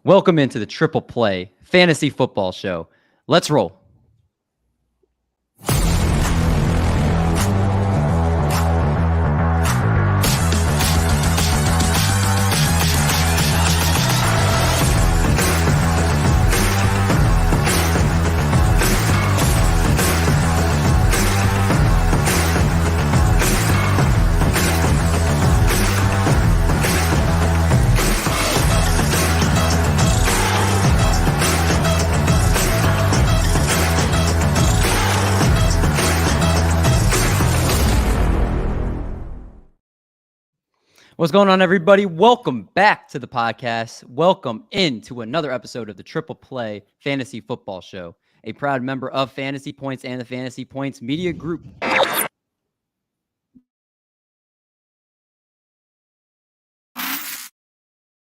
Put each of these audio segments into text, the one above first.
Welcome into the Triple Play Fantasy Football Show. Let's roll. What's going on, everybody? Welcome back to the podcast. Welcome into another episode of the Triple Play Fantasy Football Show, a proud member of Fantasy Points and the Fantasy Points Media Group.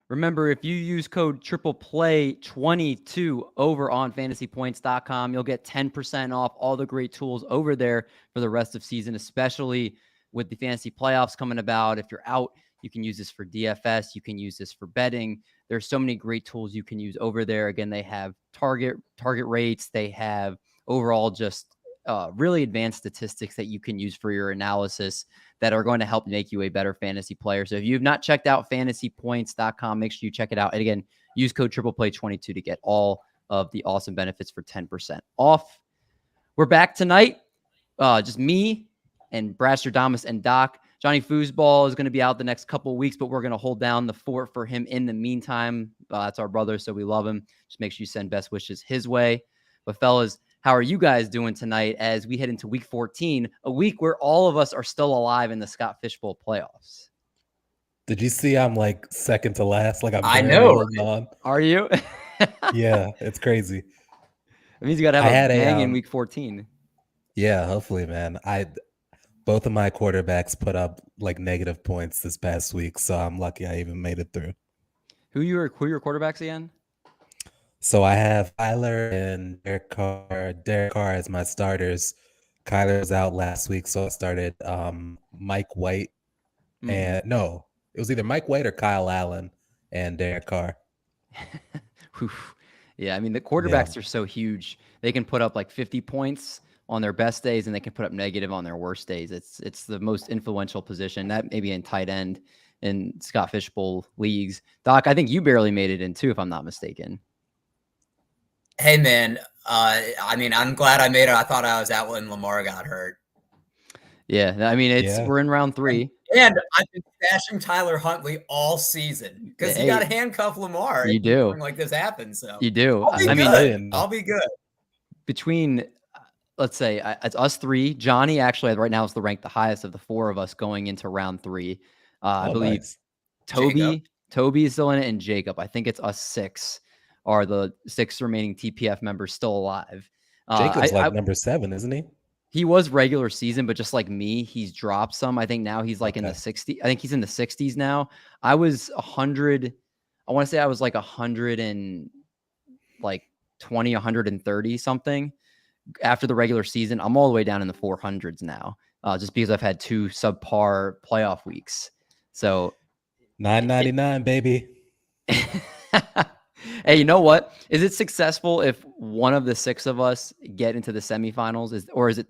Remember, if you use code TriplePlay22 over on fantasypoints.com, you'll get 10% off all the great tools over there for the rest of season, especially with the fantasy playoffs coming about. If you're out, you can use this for DFS. You can use this for betting. There's so many great tools you can use over there. Again, they have target rates. They have overall just really advanced statistics that you can use for your analysis that are going to help make you a better fantasy player. So if you've not checked out fantasypoints.com, make sure you check it out. And again, use code TriplePlay22 to get all of the awesome benefits for 10% off. We're back tonight. Just me and Brastradamus and Doc. Johnny Foosball is going to be out the next couple of weeks, but we're going to hold down the fort for him in the meantime. That's our brother, so we love him. Just make sure you send best wishes his way. But fellas, how are you guys doing tonight as we head into week 14, a week where all of us are still alive in the Scott Fish Bowl playoffs? Did you see I'm like second to last? Like I know. On. Are you? Yeah, it's crazy. It means you got to have a bang in week 14. Yeah, hopefully, man. Both of my quarterbacks put up like negative points this past week, so I'm lucky I even made it through. Who are your quarterbacks again? So I have Kyler and Derek Carr. Derek Carr as my starters. Kyler was out last week, so I started Mike White. And no, it was either Mike White or Kyle Allen and Derek Carr. Yeah, I mean, the quarterbacks are so huge. They can put up like 50 points on their best days, and they can put up negative on their worst days. It's the most influential position, that maybe in tight end in Scott Fish Bowl leagues. Doc, I think you barely made it in too, if I'm not mistaken. Hey, man. I mean, I'm glad I made it. I thought I was out when Lamar got hurt. Yeah, I mean, we're in round 3. And I've been stashing Tyler Huntley all season because you got to handcuff Lamar. You do. Like this happens. So you do. I'll be good. Between, let's say, it's us 3. Johnny actually right now is the highest of the 4 of us going into round 3. I believe nice. Toby is still in it, and Jacob. I think it's us 6 are the 6 remaining TPF members still alive. Jacob's number 7, isn't he? He was regular season, but just like me, he's dropped some. I think now he's like in the 60s. I think he's in the 60s now. I was 100. I want to say I was like 100 and like 20, 130 something after the regular season. I'm all the way down in the 400s now, just because I've had 2 subpar playoff weeks. So 999, baby. Hey, you know what? Is it successful if one of the 6 of us get into the semifinals? Or is it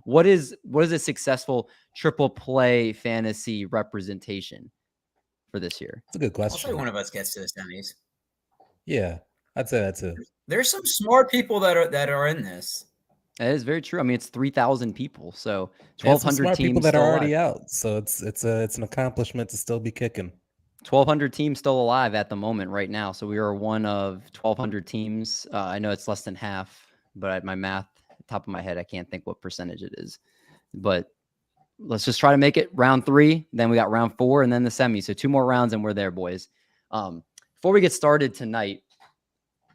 what is a successful triple play fantasy representation for this year? That's a good question. I'll say one of us gets to the semis. Yeah, I'd say that too. There's some smart people that are in this. That is very true. I mean, it's 3,000 people, so 1,200 teams people that are already out. So it's an accomplishment to still be kicking. 1,200 teams still alive at the moment right now. So we are one of 1,200 teams. I know it's less than half, but at my math, top of my head, I can't think what percentage it is. But let's just try to make it round 3. Then we got round 4 and then the semi. So 2 more rounds and we're there, boys. Before we get started tonight,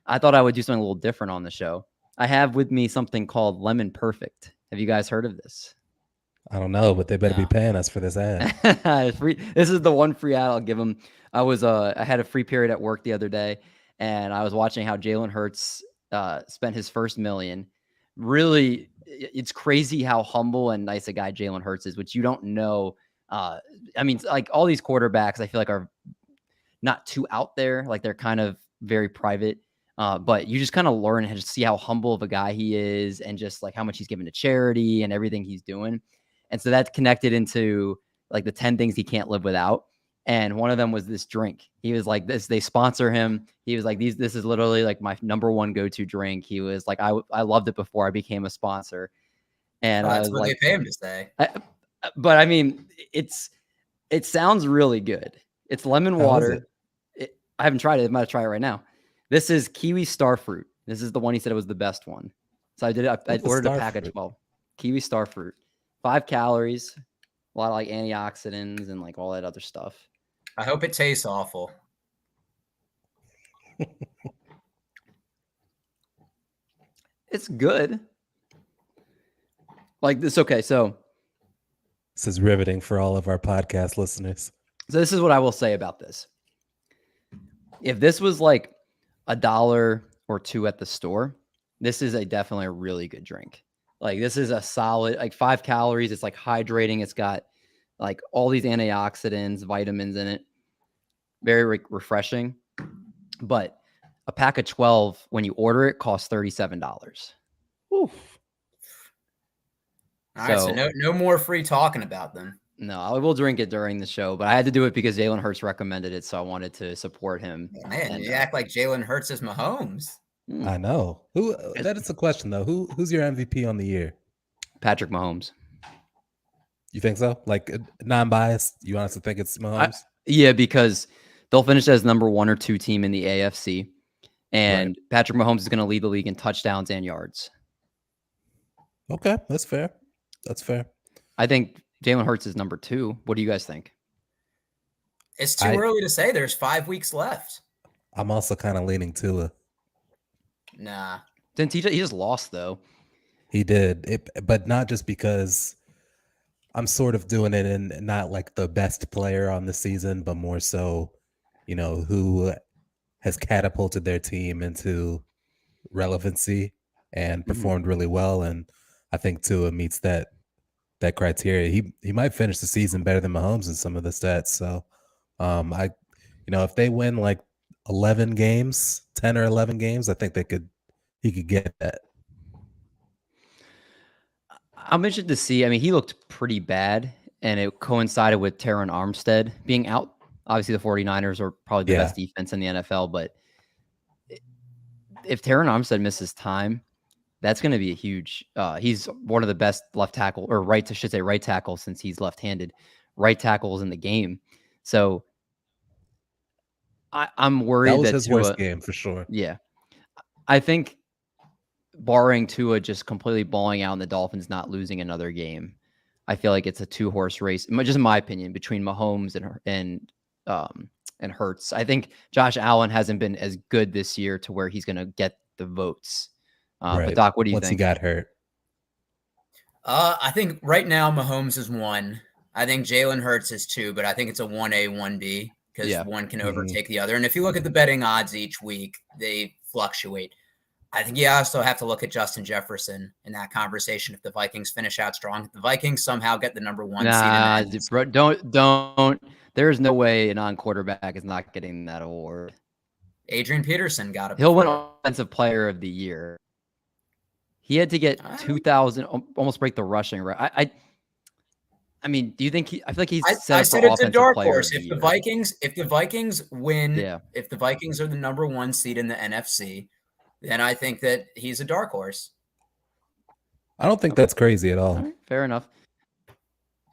I thought I would do something a little different on the show. I have with me something called Lemon Perfect. Have you guys heard of this? I don't know, but they better be paying us for this ad. This is the one free ad I'll give them. I had a free period at work the other day, and I was watching how Jalen Hurts spent his first $1 million. Really, it's crazy how humble and nice a guy Jalen Hurts is, which you don't know. I mean, like all these quarterbacks, I feel like are not too out there. Like they're kind of very private. But you just kind of learn and just see how humble of a guy he is and just like how much he's given to charity and everything he's doing. And so that's connected into like the 10 things he can't live without. And one of them was this drink. He was like, they sponsor him. He was like, this is literally like my number one go-to drink. He was like, I loved it before I became a sponsor. And I That's was what like, they pay him to say. but I mean, it sounds really good. It's lemon How is water. I haven't tried it. I'm going to try it right now. This is kiwi starfruit. This is the one he said it was the best one. So I did it. I What's a ordered a pack of starfruit? 12. Kiwi starfruit. 5 calories. A lot of like antioxidants and like all that other stuff. I hope it tastes awful. It's good. Like this. Okay. So This is riveting for all of our podcast listeners. this is what I will say about this. If this was like $1 or $2 at the store, this is definitely a really good drink. Like this is a solid, like 5 calories. It's like hydrating. It's got like all these antioxidants, vitamins in it. Very refreshing. But a pack of 12, when you order it, costs $37. Oof. All right, so no more free talking about them. No, I will drink it during the show, but I had to do it because Jalen Hurts recommended it, so I wanted to support him. Man, And, you act like Jalen Hurts is Mahomes. I know. Who? That is the question though. Who's your MVP on the year? Patrick Mahomes. You think so? Like non-biased? You honestly think it's Mahomes? Yeah, because they'll finish as number 1 or 2 team in the AFC, and Patrick Mahomes is going to lead the league in touchdowns and yards. Okay, that's fair. That's fair. I think Jalen Hurts is number 2. What do you guys think? It's too early to say. There's 5 weeks left. I'm also kind of leaning Tua. Nah. Didn't he just lost though? He did, but not just because I'm sort of doing it in not like the best player on the season, but more so, who has catapulted their team into relevancy and performed really well. And I think Tua meets that criteria. He might finish the season better than Mahomes in some of the stats. So, if they win like 11 games, 10 or 11 games, I think he could get that. I'm interested to see. I mean, he looked pretty bad, and it coincided with Terron Armstead being out. Obviously, the 49ers are probably the best defense in the NFL, but if Terron Armstead misses time, that's going to be a huge. He's one of the best left tackle or right tackle since he's left-handed. Right tackles in the game. So I'm worried that was that his worst game for sure. Yeah, I think barring Tua just completely balling out and the Dolphins not losing another game, I feel like it's a 2-horse race. Just in my opinion, between Mahomes and Hurts. I think Josh Allen hasn't been as good this year to where he's going to get the votes. But Doc, what do you think? Once he got hurt. I think right now Mahomes is 1. I think Jalen Hurts is 2, but I think it's a 1A, 1B because one can overtake the other. And if you look at the betting odds each week, they fluctuate. I think you also have to look at Justin Jefferson in that conversation. If the Vikings finish out strong, if the Vikings somehow get the number 1 seed. Bro, don't. There's no way a non-quarterback is not getting that award. Adrian Peterson got it. He'll win Offensive Player of the Year. He had to get 2,000, almost break the rushing right. I mean, do you think I feel like he's set I said it's a dark horse. If the Vikings win, if the Vikings are the number 1 seed in the NFC, then I think that he's a dark horse. I don't think that's crazy at all. Right, fair enough.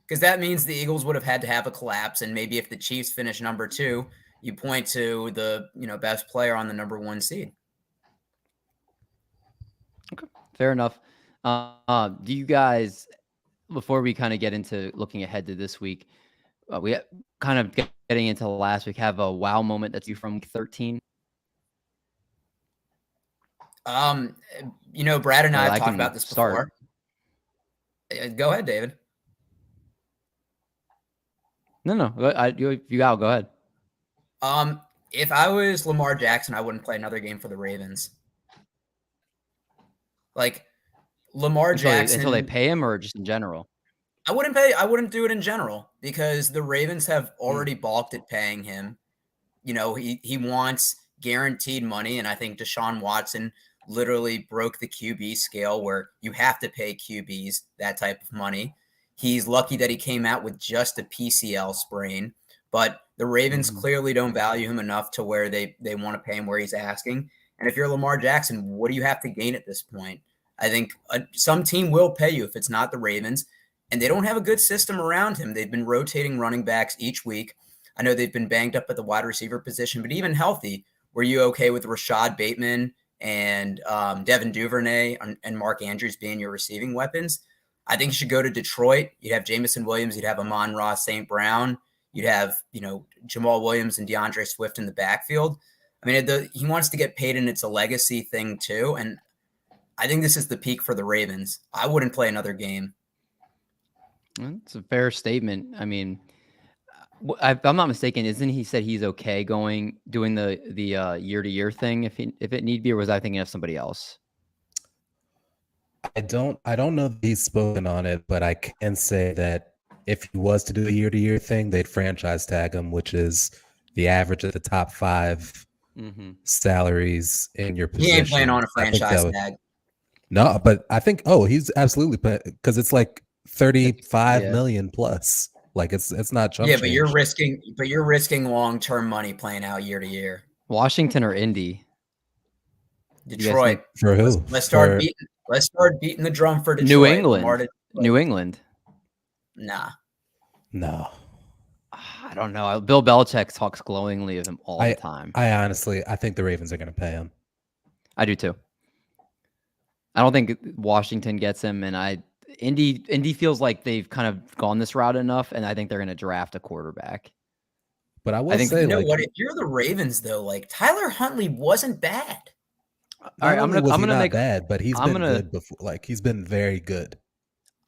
Because that means the Eagles would have had to have a collapse, and maybe if the Chiefs finish number 2, you point to the best player on the number 1 seed. Okay, fair enough. Do you guys, before we kind of get into looking ahead to this week, we kind of getting into last week, have a wow moment that's you from week 13? Brad and I have talked about this before. Go ahead, David. No. If you go ahead. If I was Lamar Jackson, I wouldn't play another game for the Ravens. Like Lamar Jackson until they pay him, or just in general. I wouldn't do it in general because the Ravens have already balked at paying him. He wants guaranteed money. And I think Deshaun Watson literally broke the QB scale where you have to pay QBs that type of money. He's lucky that he came out with just a PCL sprain, but the Ravens clearly don't value him enough to where they want to pay him where he's asking. And if you're Lamar Jackson, what do you have to gain at this point? I think some team will pay you if it's not the Ravens, and they don't have a good system around him. They've been rotating running backs each week. I know they've been banged up at the wide receiver position, but even healthy, were you okay with Rashad Bateman and Devin Duvernay and Mark Andrews being your receiving weapons? I think you should go to Detroit. You'd have Jameson Williams. You'd have Amon-Ra St. Brown. You'd have, Jamal Williams and DeAndre Swift in the backfield. I mean, he wants to get paid, and it's a legacy thing too. And I think this is the peak for the Ravens. I wouldn't play another game. It's a fair statement. I mean, if I'm not mistaken, isn't he said he's okay doing the year-to-year thing if it need be, or was I thinking of somebody else? I don't know that he's spoken on it, but I can say that if he was to do a year-to-year thing, they'd franchise tag him, which is the average of the top 5 salaries in your position. He ain't playing on a franchise tag. No, but I think he's absolutely, because it's like 35 million plus. Like it's not chump change. But you're risking long-term money playing out year to year. Washington or Indy? Detroit. For who? Let's start beating the drum for Detroit. New England. Nah. No. I don't know. Bill Belichick talks glowingly of him all the time. I think the Ravens are going to pay him. I do too. I don't think Washington gets him, and Indy feels like they've kind of gone this route enough, and I think they're going to draft a quarterback. But I will say, what? If you're the Ravens, though, like Tyler Huntley wasn't bad. All right, I'm gonna make bad, but he's been good before. Like he's been very good.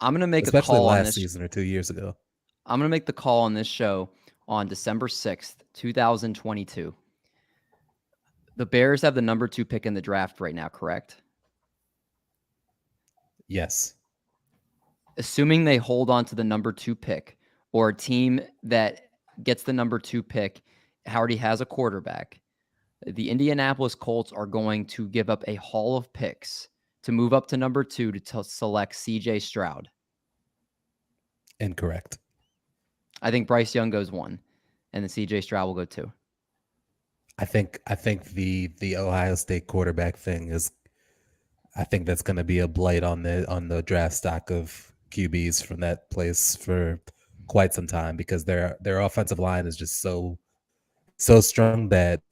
I'm gonna make especially a call last season or 2 years ago. I'm gonna make the call on this show on December 6th, 2022. The Bears have the number 2 pick in the draft right now, correct? Yes. Assuming they hold on to the number 2 pick, or a team that gets the number 2 pick already has a quarterback, the Indianapolis Colts are going to give up a haul of picks to move up to number 2 to select CJ Stroud. Incorrect. I think Bryce Young goes 1, and then CJ Stroud will go 2. I think the Ohio State quarterback thing is, I think that's going to be a blight on the draft stock of QBs from that place for quite some time, because their offensive line is just so strong that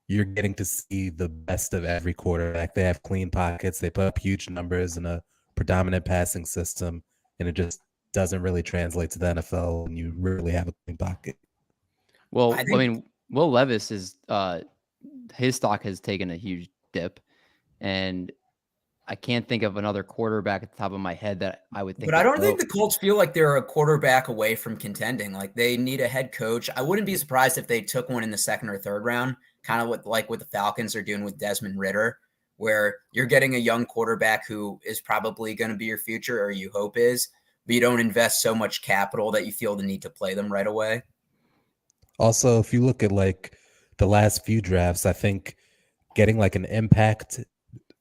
you're getting to see the best of every quarterback. They have clean pockets. They put up huge numbers in a predominant passing system, and it just doesn't really translate to the NFL when you really have a clean pocket. Well, I mean, Will Levis is his stock has taken a huge dip, and I can't think of another quarterback at the top of my head that I would think. But I don't think the Colts feel like they're a quarterback away from contending. Like they need a head coach. I wouldn't be surprised if they took one in the 2nd or 3rd round, kind of what the Falcons are doing with Desmond Ridder, where you're getting a young quarterback who is probably going to be your future, or you hope is, but you don't invest so much capital that you feel the need to play them right away. Also, if you look at like the last few drafts, I think getting like an impact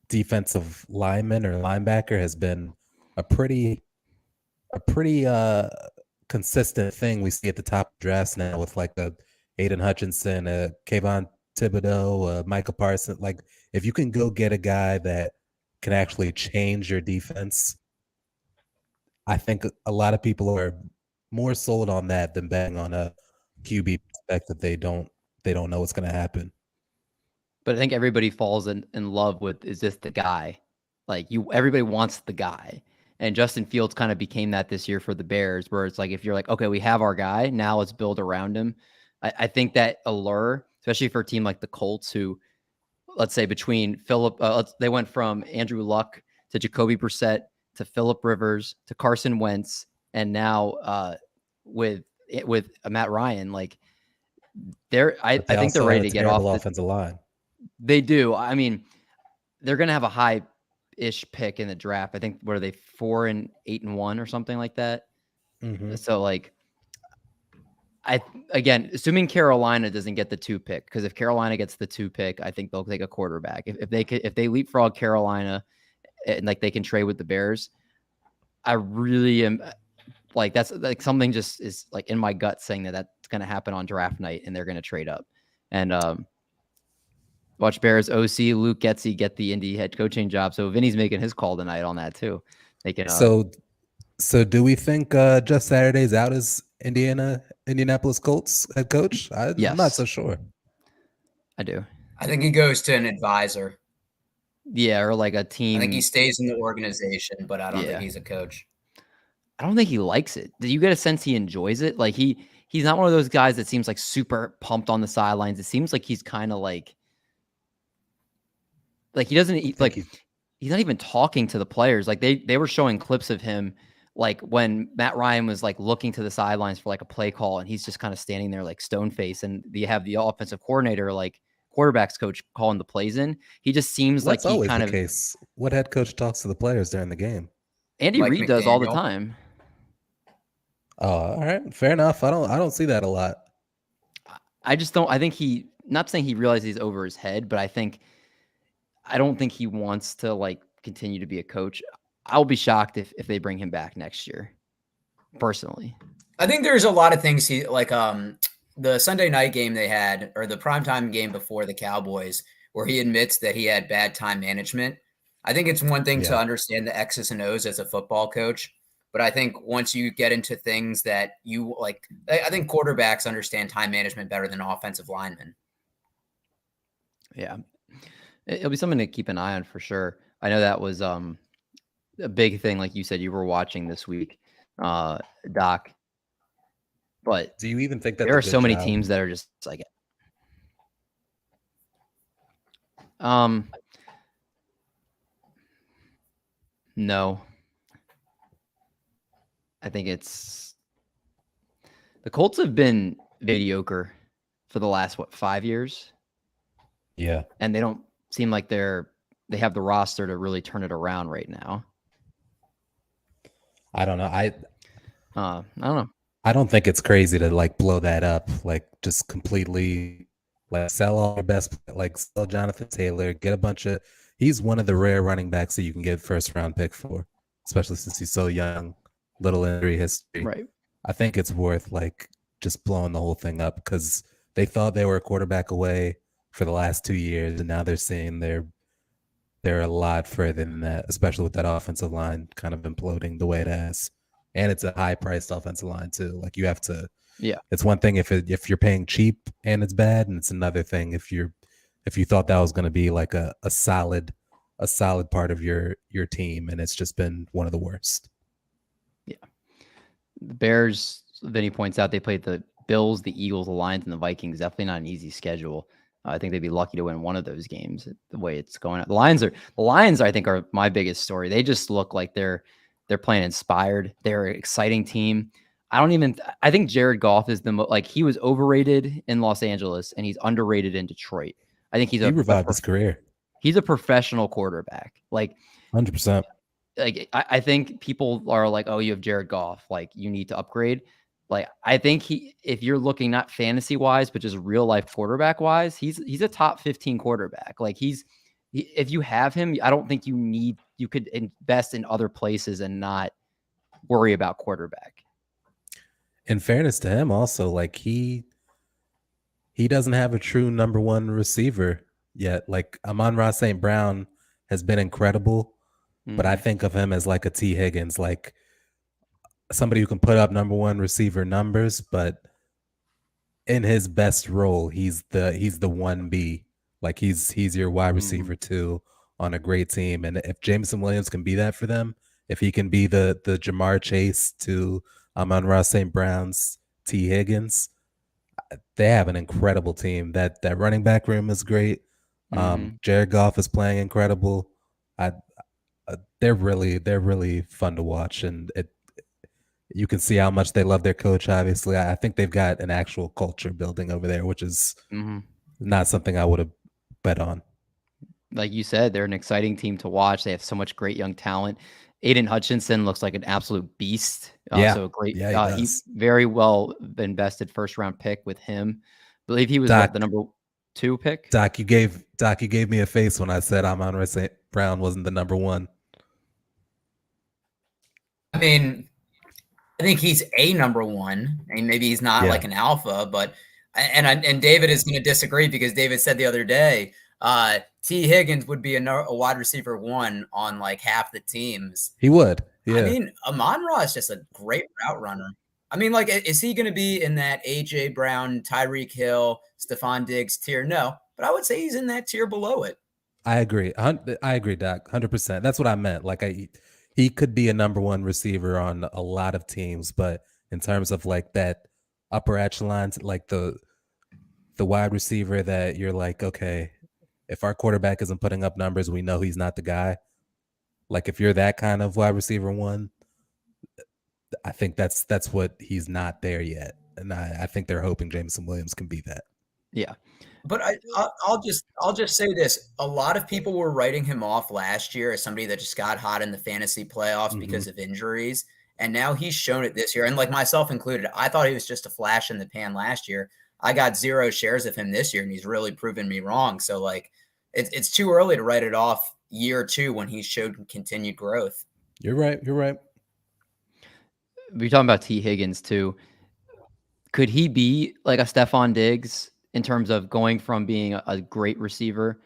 defensive lineman or linebacker has been a pretty consistent thing we see at the top of drafts now, with like a Aiden Hutchinson, a Kayvon Thibodeau, Michael Parsons. Like if you can go get a guy that can actually change your defense, I think a lot of people are more sold on that than betting on a QB perspective. They don't know what's going to happen. But I think everybody falls in love with, is this the guy? Like everybody wants the guy. And Justin Fields kind of became that this year for the Bears, where it's like, if you're like, okay, we have our guy, now let's build around him. I think that allure, especially for a team like the Colts, who, let's say between they went from Andrew Luck to Jacoby Brissett to Phillip Rivers to Carson Wentz, and now with Matt Ryan, like I think they're ready to get off the offensive line. They do. I mean, they're going to have a high-ish pick in the draft. I think, what are they, 4 and 8 and 1 or something like that? Mm-hmm. So, like, Again, assuming Carolina doesn't get the 2 pick, because if Carolina gets the 2 pick, I think they'll take a quarterback. If they leapfrog Carolina and like they can trade with the Bears, I really am like, that's like something just is like in my gut saying that that's going to happen on draft night and they're going to trade up. And watch Bears OC Luke Getsy get the Indy head coaching job. So Vinny's making his call tonight on that too. They can. So do we think Jeff Saturday's out as Indianapolis Colts head coach? I'm not so sure. I do. I think he goes to an advisor. Yeah, or like a team. I think he stays in the organization, but I don't think he's a coach. I don't think he likes it. Do you get a sense he enjoys it? Like he's not one of those guys that seems like super pumped on the sidelines. It seems like he's kind of like he doesn't like he's not even talking to the players. Like they were showing clips of him like when Matt Ryan was like looking to the sidelines for like a play call and he's just kind of standing there like stone face, and you have the offensive coordinator, like quarterbacks coach, calling the plays in. He just seems like he kind of case. What head coach talks to the players during the game? Andy Reid does all the time. Oh, all right. Fair enough. I don't see that a lot. I just don't. I think not saying he realizes he's over his head, but I don't think he wants to like continue to be a coach. I'll be shocked if they bring him back next year. Personally, I think there's a lot of things he like. The Sunday night game they had, or the primetime game before the Cowboys, where he admits that he had bad time management. I think it's one thing to understand the X's and O's as a football coach, but I think once you get into things that you like, I think quarterbacks understand time management better than offensive linemen. Yeah, it'll be something to keep an eye on for sure. I know that was a big thing, like you said, you were watching this week, Doc. But do you even think that there are so many teams that are just like, no, I think the Colts have been mediocre for the last 5 years. Yeah. And they don't seem like they have the roster to really turn it around right now. I don't know. I don't know. I don't think it's crazy to like blow that up, like just completely like sell all your best, like sell Jonathan Taylor, get a bunch of, he's one of the rare running backs that you can get first round pick for, especially since he's so young, little injury history. Right. I think it's worth like just blowing the whole thing up because they thought they were a quarterback away for the last 2 years. And now they're saying they're a lot further than that, especially with that offensive line kind of imploding the way it has. And it's a high-priced offensive line too. Like you have to, It's one thing if you're paying cheap and it's bad, and it's another thing if you thought that was going to be like a solid part of your team, and it's just been one of the worst. Yeah, the Bears. Then he points out they played the Bills, the Eagles, the Lions, and the Vikings. Definitely not an easy schedule. I think they'd be lucky to win one of those games. The way it's going, the Lions, I think, are my biggest story. They just look like they're playing inspired. They're an exciting team. I think Jared Goff is he was overrated in Los Angeles and he's underrated in Detroit. I think he revived his career. He's a professional quarterback. Like 100%. Like I think people are like, oh, you have Jared Goff. Like you need to upgrade. Like I think if you're looking not fantasy wise, but just real life quarterback wise, he's a top 15 quarterback. Like if you have him, I don't think you could invest in other places and not worry about quarterback. In fairness to him also, like he doesn't have a true number one receiver yet. Like Amon-Ra St. Brown has been incredible, but I think of him as like a T. Higgins, like somebody who can put up number one receiver numbers, but in his best role, he's the 1B. Like he's your wide receiver too on a great team. And if Jameson Williams can be that for them, if he can be the Jamar Chase to Amon-Ra St. Brown's T. Higgins, they have an incredible team. That running back room is great. Jared Goff is playing incredible. They're really fun to watch, and you can see how much they love their coach. Obviously, I think they've got an actual culture building over there, which is not something I would have bet on. Like you said, they're an exciting team to watch. They have so much great young talent. Aiden Hutchinson looks like an absolute beast. Yeah. So great. Yeah, he very well invested first round pick with him. I believe he was the number 2 pick. Doc, you gave me a face when I said Amon-Ra St. Brown wasn't the number 1. I mean, I think he's a number 1. I mean, maybe he's not like an alpha, but and David is going to disagree because David said the other day, T. Higgins would be a wide receiver 1 on like half the teams. He would. Yeah. I mean, Amon-Ra is just a great route runner. I mean, like, is he going to be in that A.J. Brown, Tyreek Hill, Stephon Diggs tier? No, but I would say he's in that tier below it. I agree. I agree, Doc. 100%. That's what I meant. Like, he could be a number 1 receiver on a lot of teams, but in terms of like that upper echelon, like the wide receiver that you're like, okay, if our quarterback isn't putting up numbers, we know he's not the guy. Like, if you're that kind of wide receiver 1, I think that's what he's not there yet. And I think they're hoping Jameson Williams can be that. Yeah. But I'll just say this. A lot of people were writing him off last year as somebody that just got hot in the fantasy playoffs because of injuries. And now he's shown it this year. And like myself included, I thought he was just a flash in the pan last year. I got 0 shares of him this year, and he's really proven me wrong. So like it's too early to write it off year 2 when he showed continued growth. You're right. We're talking about T. Higgins too. Could he be like a Stephon Diggs in terms of going from being a great receiver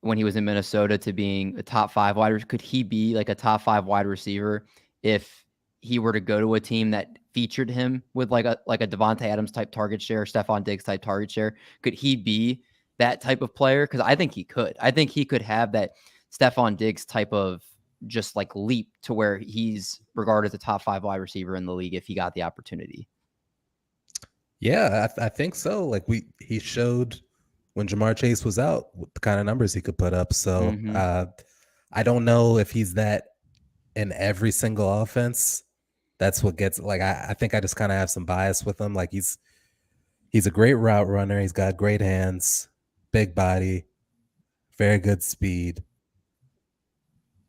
when he was in Minnesota to being a top 5 wide receiver? Could he be like a top 5 wide receiver if he were to go to a team that featured him with like a Devontae Adams type target share, Stephon Diggs type target share? Could he be that type of player? Because I think he could. I think he could have that Stephon Diggs type of just like leap to where he's regarded as a top 5 wide receiver in the league if he got the opportunity. Yeah, I think so. Like he showed when Jamar Chase was out the kind of numbers he could put up. So I don't know if he's that in every single offense. That's what gets like I think I just kind of have some bias with him. Like he's a great route runner. He's got great hands, big body, very good speed.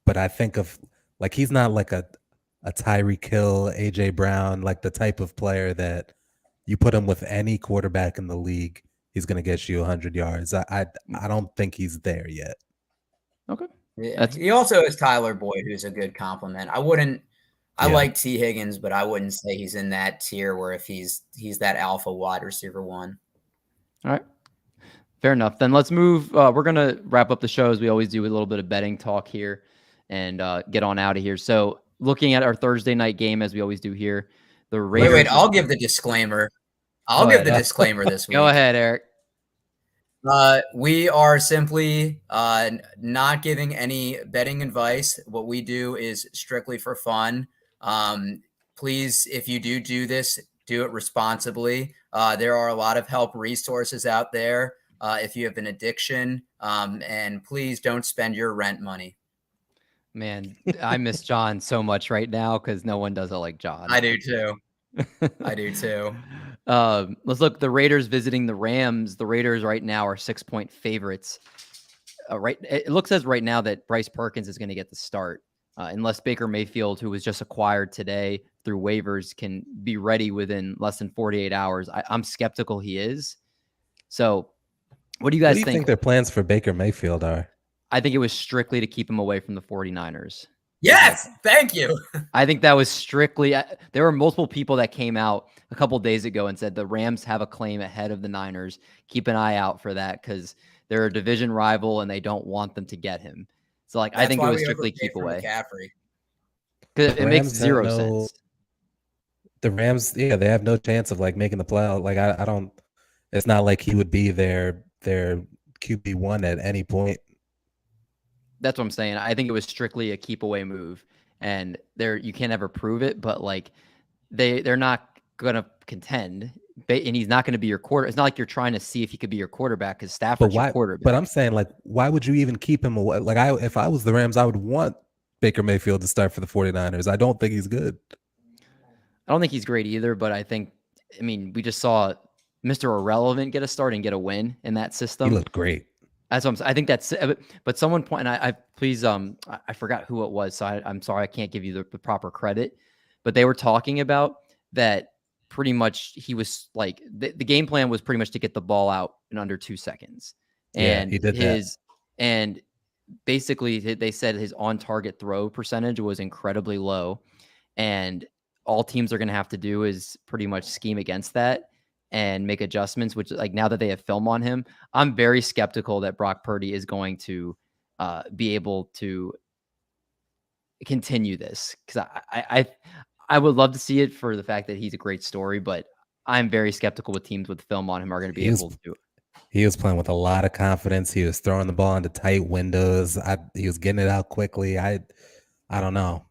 But I think of like he's not like a Tyreek Hill, AJ Brown, like the type of player that you put him with any quarterback in the league, he's going to get you 100 yards. I don't think he's there yet. Okay. Yeah. He also is Tyler Boyd, who's a good compliment. I like T. Higgins, but I wouldn't say he's in that tier where if he's that alpha wide receiver 1. All right. Fair enough. Then let's move. We're going to wrap up the show as we always do with a little bit of betting talk here and get on out of here. So looking at our Thursday night game, as we always do here, the Raiders. Wait, I'll give the disclaimer. I'll give the disclaimer this week. Go ahead, Eric. We are simply not giving any betting advice. What we do is strictly for fun. Please, if you do this, do it responsibly. There are a lot of help resources out there if you have an addiction. And please don't spend your rent money. Man, I miss John so much right now because no one does it like John. I do too. Let's look. The Raiders visiting the Rams. The Raiders right now are 6-point favorites. It looks as right now that Bryce Perkins is going to get the start, unless Baker Mayfield, who was just acquired today through waivers, can be ready within less than 48 hours. I'm skeptical he is. So, what do you guys think their plans for Baker Mayfield are? I think it was strictly to keep him away from the 49ers. Yes, thank you. I think that was strictly. There were multiple people that came out a couple days ago and said the Rams have a claim ahead of the Niners. Keep an eye out for that because they're a division rival and they don't want them to get him. So, like, I think it was strictly keep away. Because it makes zero sense. The Rams, they have no chance of like making the playoff. Like, I don't. It's not like he would be their QB1 at any point. That's what I'm saying. I think it was strictly a keep away move, and you can't ever prove it. But like, they're not gonna contend, and he's not going to be your quarter. It's not like you're trying to see if he could be your quarterback because Stafford's your quarterback. But I'm saying, like, why would you even keep him away? Like, if I was the Rams, I would want Baker Mayfield to start for the 49ers. I don't think he's good. I don't think he's great either. But I mean, we just saw Mr. Irrelevant get a start and get a win in that system. He looked great. That's what I think that's, but someone point, and I please, I forgot who it was. So I'm sorry, I can't give you the proper credit, but they were talking about that pretty much he was like, the game plan was pretty much to get the ball out in under 2 seconds. And he did that. And basically they said his on target throw percentage was incredibly low. And all teams are going to have to do is pretty much scheme against that and make adjustments, which like now that they have film on him, I'm very skeptical that Brock Purdy is going to be able to continue this. Cause I would love to see it for the fact that he's a great story, but I'm very skeptical with teams with film on him are going to be able to do it. He was playing with a lot of confidence. He was throwing the ball into tight windows. He was getting it out quickly. I don't know.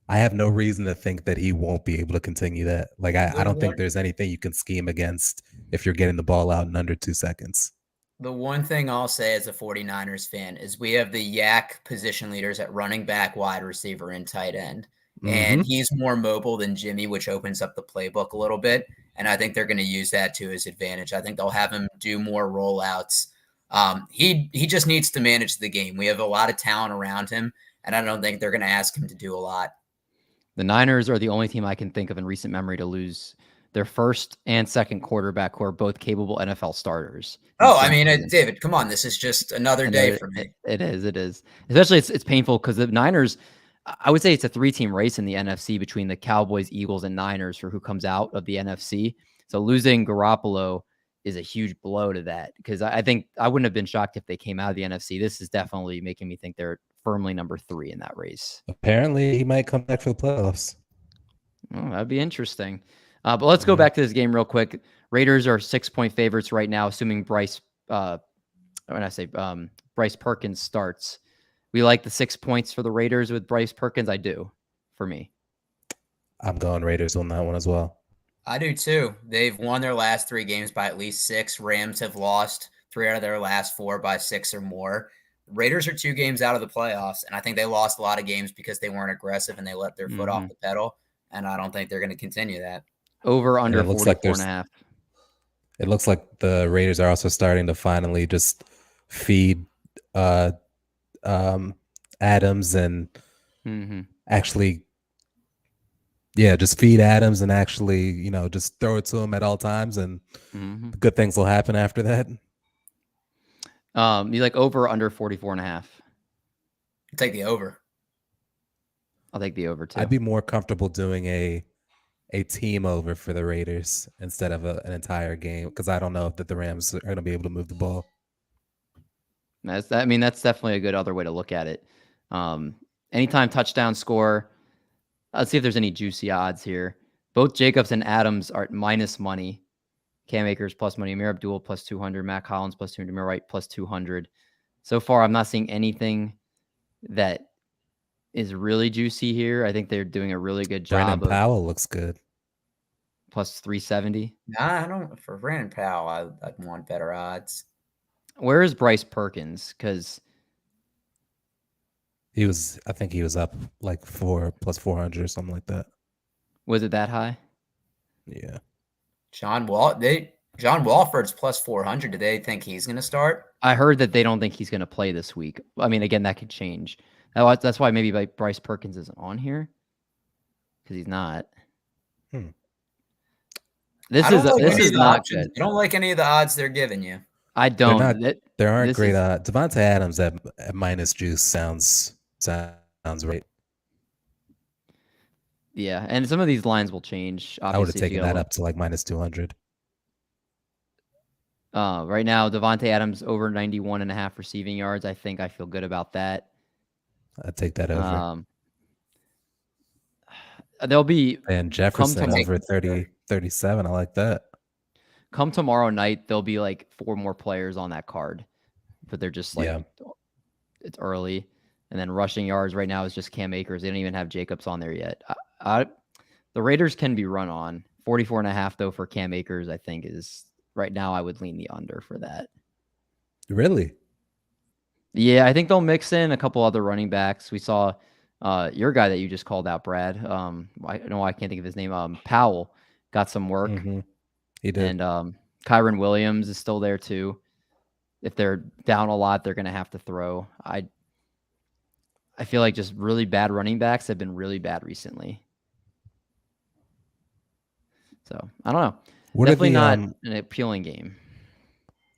I have no reason to think that he won't be able to continue that. Like, I don't think there's anything you can scheme against if you're getting the ball out in under 2 seconds. The one thing I'll say as a 49ers fan is we have the yak position leaders at running back, wide receiver, and tight end. And he's more mobile than Jimmy, which opens up the playbook a little bit. And I think they're going to use that to his advantage. I think they'll have him do more rollouts. He just needs to manage the game. We have a lot of talent around him, and I don't think they're going to ask him to do a lot. The Niners are the only team I can think of in recent memory to lose their first and second quarterback who are both capable NFL starters. Oh, I mean, David, come on. This is just another day for me. It is. Especially it's painful because the Niners, I would say it's a 3-team race in the NFC between the Cowboys, Eagles, and Niners for who comes out of the NFC. So losing Garoppolo is a huge blow to that because I think I wouldn't have been shocked if they came out of the NFC. This is definitely making me think they're firmly number 3 in that race. Apparently, he might come back for the playoffs. Oh, that'd be interesting. But let's go back to this game real quick. Raiders are 6-point favorites right now, assuming Bryce Perkins starts. We like the 6 points for the Raiders with Bryce Perkins. I do, for me. I'm going Raiders on that one as well. I do too. They've won their last 3 games by at least 6. Rams have lost 3 out of their last 4 by 6 or more. Raiders are 2 games out of the playoffs, and I think they lost a lot of games because they weren't aggressive and they let their foot off the pedal, and I don't think they're going to continue that. Over under 44.5. It looks like the Raiders are also starting to finally just feed Adams and actually, just feed Adams and actually, just throw it to him at all times, and good things will happen after that. You like over or under 44.5? Take the over. I'll take the over too. I'd be more comfortable doing a team over for the Raiders instead of an entire game because I don't know that the Rams are going to be able to move the ball. That's definitely a good other way to look at it. Anytime touchdown score. Let's see if there's any juicy odds here. Both Jacobs and Adams are minus money. Cam Akers plus money. Amir Abdul plus 200. Matt Collins plus 200. Amir Wright plus 200. So far, I'm not seeing anything that is really juicy here. I think they're doing a really good job. Brandon Powell looks good. Plus 370. Nah, I don't. For Brandon Powell, I'd want better odds. Where is Bryce Perkins? Because I think he was up like 4 plus 400 or something like that. Was it that high? Yeah. John Walford's plus 400. Do they think he's going to start? I heard that they don't think he's going to play this week. I mean, again, that could change. That's why maybe Bryce Perkins isn't on here because he's not. This is not good. I don't like any of the odds they're giving you. I don't. There aren't great odds. Devontae Adams at minus juice sounds right. Yeah, and some of these lines will change. Obviously, I would have taken that up to like minus 200. Right now, Devontae Adams over 91.5 receiving yards. I feel good about that. I'd take that over. There'll be and Jefferson over 37. I like that. Come tomorrow night, there'll be like 4 more players on that card, but they're just like it's early. And then rushing yards right now is just Cam Akers. They don't even have Jacobs on there yet. The Raiders can be run on. 44.5 though for Cam Akers, I think is right now. I would lean the under for that. Really? Yeah, I think they'll mix in a couple other running backs. We saw your guy that you just called out, Brad. I don't know why I can't think of his name. Powell got some work. He did. And Kyron Williams is still there too. if they're down a lot, they're going to have to throw. I feel like just really bad running backs have been really bad recently. So I don't know. Definitely not an appealing game.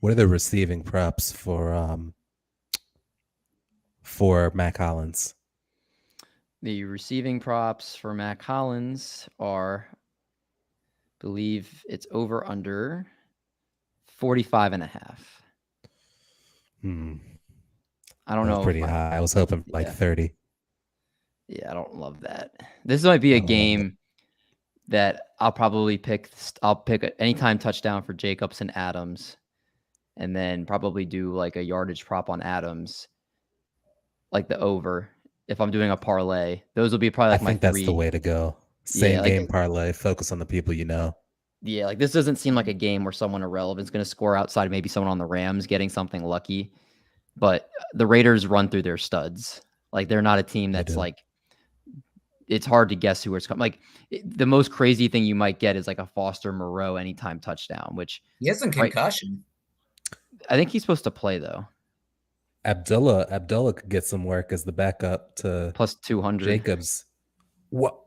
What are the receiving props for Mac Hollins? The receiving props for Mac Hollins are, I believe it's over under 45.5. I don't know. Pretty high. I was hoping for like 30. Yeah, I don't love that. This might be a game that I'll probably pick. I'll pick an anytime touchdown for Jacobs and Adams, and then probably do like a yardage prop on Adams, like the over. If I'm doing a parlay, those will be probably like I think that's the way to go. Same game parlay. Focus on the people you know. Yeah, like this doesn't seem like a game where someone irrelevant is going to score outside. Maybe someone on the Rams getting something lucky, but the Raiders run through their studs. Like they're not a team that's like. It's hard to guess who it's coming. Like the most crazy thing you might get is like a Foster Moreau anytime touchdown, which he has some concussion. I think he's supposed to play though. Abdullah could get some work as the backup to plus 200 Jacobs. What?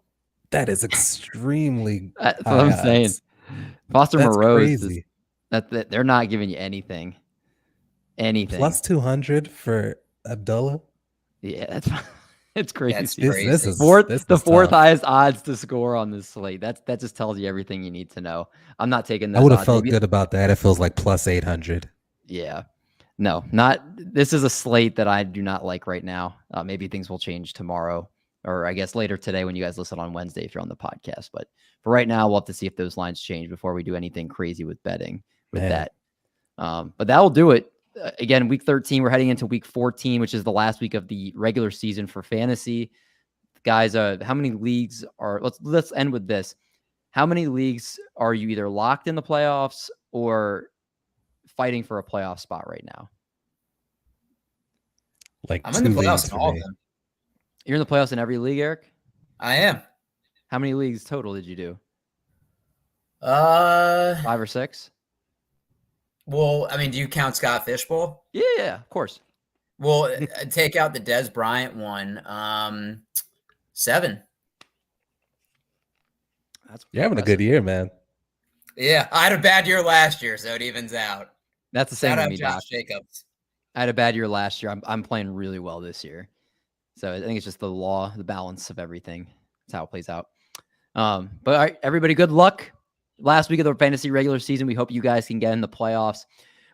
That is extremely. That's what I'm saying. Foster Moreau crazy. That they're not giving you anything. Plus 200 for Abdullah. Yeah, that's. It's crazy. That's crazy. This is the fourth tough. highest odds to score on this slate. That just tells you everything you need to know. I'm not taking those. I would have felt good about that. It feels like plus 800. Yeah. No, not. This is a slate that I do not like right now. Maybe things will change tomorrow, or I guess later today when you guys listen on Wednesday if you're on the podcast. But for right now, we'll have to see if those lines change before we do anything crazy with betting with that. But that will do it. Again, week 13, we're heading into week 14, which is the last week of the regular season for fantasy. Guys, how many leagues are, let's end with this. How many leagues are you either locked in the playoffs or fighting for a playoff spot right now? Like I'm in the playoffs in all of them. You're in the playoffs in every league, Eric? I am. How many leagues total did you do? 5 or 6? Well, I mean, do you count Scott Fishbowl? Yeah, of course. Well, take out the Des Bryant one. 7. You're having a good year, man. Yeah, I had a bad year last year, so it evens out. That's the same with me, Josh Jacobs. I had a bad year last year. I'm playing really well this year. So I think it's just the balance of everything. That's how it plays out. But all right, everybody, good luck. Last week of the fantasy regular season, we hope you guys can get in the playoffs.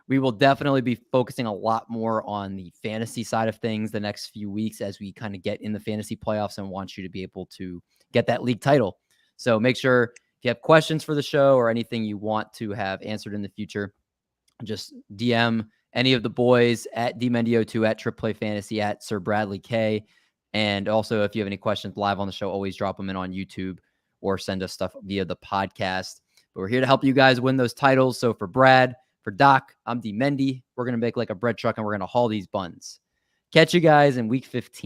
We will definitely be focusing a lot more on the fantasy side of things the next few weeks as we kind of get in the fantasy playoffs and want you to be able to get that league title. So make sure if you have questions for the show or anything you want to have answered in the future, just DM any of the boys at DMendio2, at Trip Play Fantasy, at Sir Bradley K. And also, if you have any questions live on the show, always drop them in on YouTube or send us stuff via the podcast. But we're here to help you guys win those titles. So for Brad, for Doc, I'm D Mendy. We're going to make like a bread truck and we're going to haul these buns. Catch you guys in week 15.